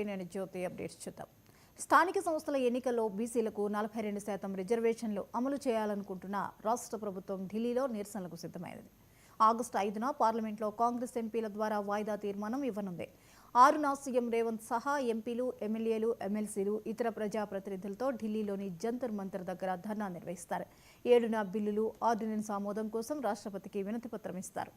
నేను జ్యోతి అప్డేట్స్ చూద్దాం. స్థానిక సంస్థల ఎన్నికల్లో బీసీలకు 42% రిజర్వేషన్లు అమలు చేయాలనుకుంటున్న రాష్ట్ర ప్రభుత్వం ఢిల్లీలో నిరసనలకు సిద్ధమైంది. ఆగస్టు 5న పార్లమెంట్లో కాంగ్రెస్ ఎంపీల ద్వారా వాయిదా తీర్మానం ఇవ్వనుంది. 6న సీఎం రేవంత్ సహా ఎంపీలు, ఎమ్మెల్యేలు, ఎమ్మెల్సీలు, ఇతర ప్రజాప్రతినిధులతో ఢిల్లీలోని జంతర్ మంతర్ దగ్గర ధర్నా నిర్వహిస్తారు. 7న బిల్లులు, ఆర్డినెన్స్ ఆమోదం కోసం రాష్ట్రపతికి వినతిపత్రం ఇస్తారు.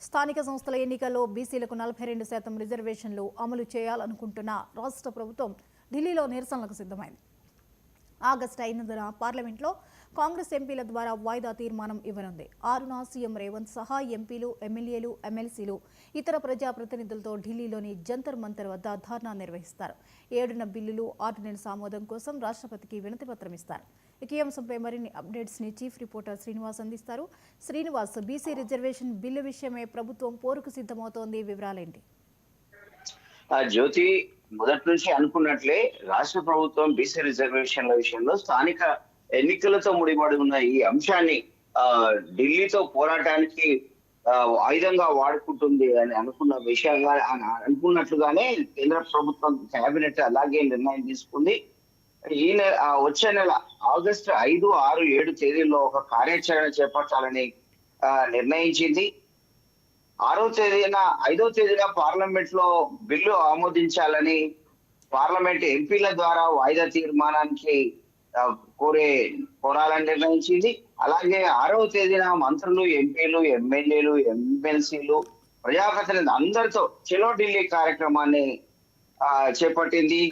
స్థానిక సంస్థల ఎన్నికల్లో బీసీలకు 42% రిజర్వేషన్లు అమలు చేయాలనుకుంటున్న రాష్ట్ర ప్రభుత్వం ఢిల్లీలో నిరసనలకు సిద్ధమైంది. ఆగస్టు 5న పార్లమెంట్లో కాంగ్రెస్ ఎంపీల ద్వారా వాయిదా తీర్మానం ఇవ్వనుంది. 6న సీఎం రేవంత్ సహా ఎంపీలు, ఎమ్మెల్యేలు, ఎమ్మెల్సీలు, ఇతర ప్రజాప్రతినిధులతో ఢిల్లీలోని జంతర్ మంతర్ వద్ద ధర్నా నిర్వహిస్తారు. 7న బిల్లులు, ఆర్డినెన్స్ ఆమోదం కోసం రాష్ట్రపతికి వినతిపత్రం ఇస్తారు. ఈ అంశంపై మరిన్ని అప్డేట్స్ ని చీఫ్ రిపోర్టర్ శ్రీనివాస్ అందిస్తారు. శ్రీనివాస్, బీసీ రిజర్వేషన్ బిల్లు విషయమే ప్రభుత్వం పోరుకు సిద్ధమవుతోంది, వివరాలేంటి? జ్యోతి, మొదటి నుంచి అనుకున్నట్లే రాష్ట్ర ప్రభుత్వం బీసీ రిజర్వేషన్ల విషయంలో స్థానిక ఎన్నికలతో ముడిపడి ఉన్న ఈ అంశాన్ని ఢిల్లీతో పోరాటానికి ఆయుధంగా వాడుకుంటుంది అని అనుకున్నట్లుగానే కేంద్ర ప్రభుత్వం కేబినెట్ అలాగే నిర్ణయం తీసుకుంది. ఈ వచ్చే నెల ఆగస్టు 5, 6, 7 తేదీల్లో ఒక కార్యాచరణ చేపట్టాలని నిర్ణయించింది. 5వ తేదీన పార్లమెంట్ లో బిల్లు ఆమోదించాలని పార్లమెంట్ ఎంపీల ద్వారా వాయిదా తీర్మానానికి కోరాలని నిర్ణయించింది. అలాగే 6వ తేదీన మంత్రులు, ఎంపీలు, ఎమ్మెల్యేలు, ఎమ్మెల్సీలు, ప్రజాప్రతినిధులు అందరితో చలో ఢిల్లీ కార్యక్రమాన్ని చేపట్టింది.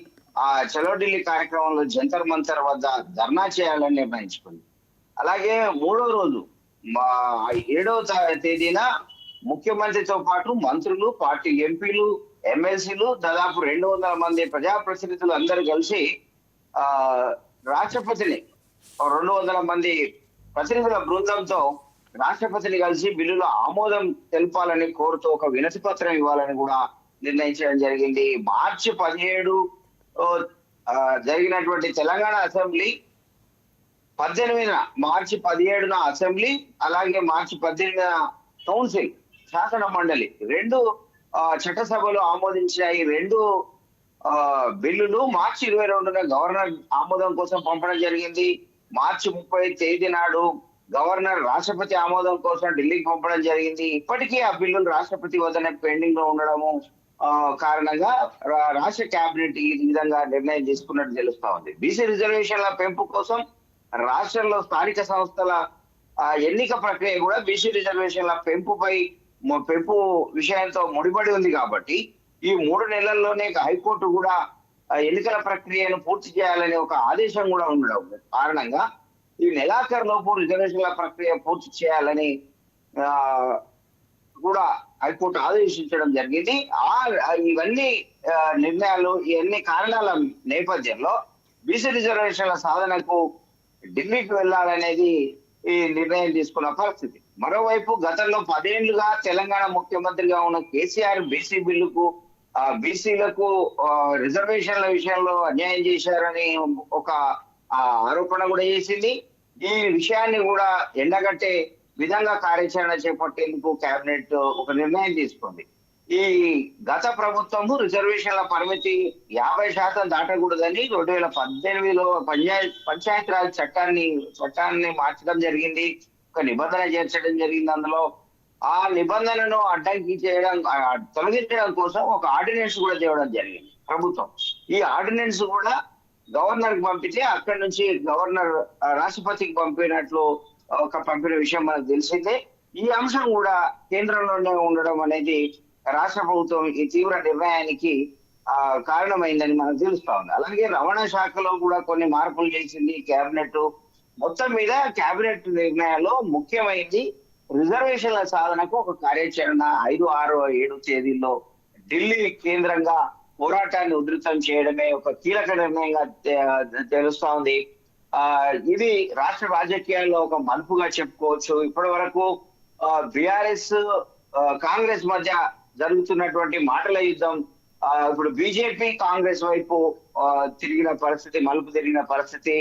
ఆ చలో ఢిల్లీ కార్యక్రమంలో జంతర్ మంతర్ వద్ద ధర్నా చేయాలని నిర్ణయించుకుంది. అలాగే 3వ రోజు 7వ తేదీన ముఖ్యమంత్రితో పాటు మంత్రులు, పార్టీ ఎంపీలు, ఎమ్మెల్సీలు, దాదాపు 200 మంది ప్రజాప్రతినిధులు అందరూ కలిసి రాష్ట్రపతిని 200 మంది ప్రతినిధుల బృందంతో రాష్ట్రపతిని కలిసి బిల్లుల ఆమోదం తెలపాలని కోరుతూ ఒక వినతి పత్రం ఇవ్వాలని కూడా నిర్ణయించడం జరిగింది. మార్చి 17 జరిగినటువంటి తెలంగాణ అసెంబ్లీ 18న మార్చి 17న అసెంబ్లీ, అలాగే మార్చి 18న కౌన్సిల్, శాసన మండలి 2 చట్టసభలు ఆమోదించిన ఈ 2 బిల్లులు మార్చి 22న గవర్నర్ ఆమోదం కోసం పంపడం జరిగింది. మార్చి 30 తేదీ నాడు గవర్నర్ రాష్ట్రపతి ఆమోదం కోసం ఢిల్లీకి పంపడం జరిగింది. ఇప్పటికీ ఆ బిల్లులు రాష్ట్రపతి వద్దనే పెండింగ్ లో ఉండడము కారణంగా రాష్ట్ర కేబినెట్ ఈ విధంగా నిర్ణయం తీసుకున్నట్టు తెలుస్తా ఉంది. బీసీ రిజర్వేషన్ల పెంపు కోసం రాష్ట్రంలో స్థానిక సంస్థల ఎన్నిక ప్రక్రియ కూడా బీసీ రిజర్వేషన్ల పెంపు విషయంతో ముడిపడి ఉంది. కాబట్టి ఈ 3 నెలల్లోనే హైకోర్టు కూడా ఎన్నికల ప్రక్రియను పూర్తి చేయాలనే ఒక ఆదేశం కూడా ఉండడం కారణంగా ఈ నెలాఖరులోపు రిజర్వేషన్ల ప్రక్రియ పూర్తి చేయాలని కూడా హైకోర్టు ఆదేశించడం జరిగింది. ఇవన్నీ నిర్ణయాలు, ఇవన్నీ కారణాల నేపథ్యంలో బీసీ రిజర్వేషన్ల సాధనకు ఢిల్లీకి వెళ్లాలనేది ఈ నిర్ణయం తీసుకున్న పరిస్థితి. మరోవైపు గతంలో 10 ఏళ్లుగా తెలంగాణ ముఖ్యమంత్రిగా ఉన్న కేసీఆర్ బీసీలకు రిజర్వేషన్ల విషయంలో అన్యాయం చేశారని ఒక ఆరోపణ కూడా చేసింది. ఈ విషయాన్ని కూడా ఎండగట్టే విధంగా కార్యాచరణ చేపట్టేందుకు కేబినెట్ ఒక నిర్ణయం తీసుకుంది. ఈ గత ప్రభుత్వము రిజర్వేషన్ల పరిమితి 50% దాటకూడదని 2018లో పంచాయతీరాజ్ చట్టాన్ని మార్చడం జరిగింది. ఒక నిబంధన చేర్చడం జరిగింది. అందులో ఆ నిబంధనను తొలగించడం కోసం ఒక ఆర్డినెన్స్ కూడా తేవడం జరిగింది ప్రభుత్వం. ఈ ఆర్డినెన్స్ కూడా గవర్నర్ కి పంపితే అక్కడి నుంచి గవర్నర్ రాష్ట్రపతికి పంపిన విషయం మనకు తెలిసిందే. ఈ అంశం కూడా కేంద్రంలోనే ఉండడం అనేది రాష్ట్ర ప్రభుత్వం ఈ తీవ్ర నిర్ణయానికి కారణమైందని మనకు తెలుస్తా ఉంది. అలాగే రవాణా శాఖలో కూడా కొన్ని మార్పులు చేసింది కేబినెట్. మొత్తం మీద కేబినెట్ నిర్ణయాల్లో ముఖ్యమైనది రిజర్వేషన్ల సాధనకు ఒక కార్యాచరణ 5, 6, 7 తేదీల్లో ఢిల్లీ కేంద్రంగా పోరాటాన్ని ఉధృతం చేయడమే ఒక కీలక నిర్ణయంగా తెలుస్తా ఉంది. ఇది రాష్ట్ర రాజకీయాల్లో ఒక మలుపుగా చెప్పుకోవచ్చు. ఇప్పటి వరకు బీఆర్ఎస్ కాంగ్రెస్ మధ్య జరుగుతున్నటువంటి మాటల యుద్ధం ఇప్పుడు బీజేపీ కాంగ్రెస్ వైపు తిరిగిన పరిస్థితి, మలుపు తిరిగిన పరిస్థితి.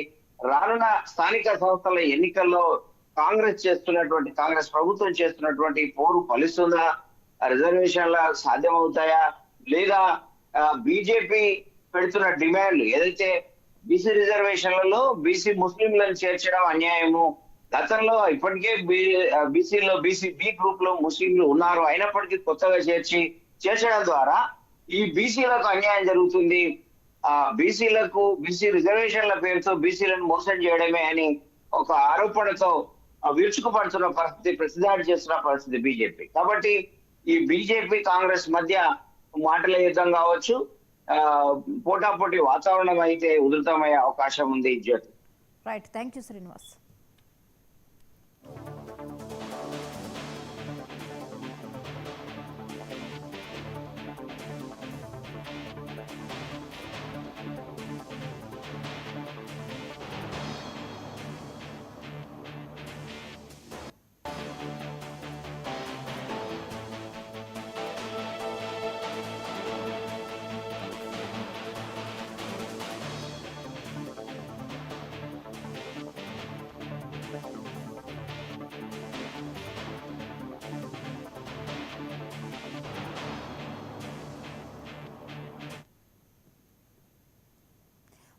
రానున్న స్థానిక సంస్థల ఎన్నికల్లో కాంగ్రెస్ ప్రభుత్వం చేస్తున్నటువంటి పోరు ఫలిస్తుందా? రిజర్వేషన్ల సాధ్యమవుతాయా లేదా బీజేపీ పెడుతున్న డిమాండ్లు ఏదైతే బీసీ రిజర్వేషన్లలో బీసీ ముస్లింలను చేర్చడం అన్యాయము. గతంలో ఇప్పటికే బీసీలో బీసీ బి గ్రూప్ లో ముస్లింలు ఉన్నారు, అయినప్పటికీ కొత్తగా చేర్చడం ద్వారా ఈ బీసీలకు అన్యాయం జరుగుతుంది. బీసీ రిజర్వేషన్ల పేరుతో బీసీలను మోసం చేయడమే అని ఒక ఆరోపణతో విరుచుకుపడుతున్న పరిస్థితి, ప్రతిదాడి చేస్తున్న పరిస్థితి బీజేపీ. కాబట్టి ఈ బీజేపీ కాంగ్రెస్ మధ్య మాటల యుద్ధం కావచ్చు, పోటాపోటీ వాతావరణం అయితే ఉధృతమయ్యే అవకాశం ఉంది. Jyothi. Right, thank you Srinivas.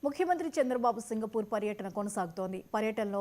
ముఖ్యమంత్రి చంద్రబాబు సింగపూర్ పర్యటన కొనసాగుతోంది. పర్యటనలో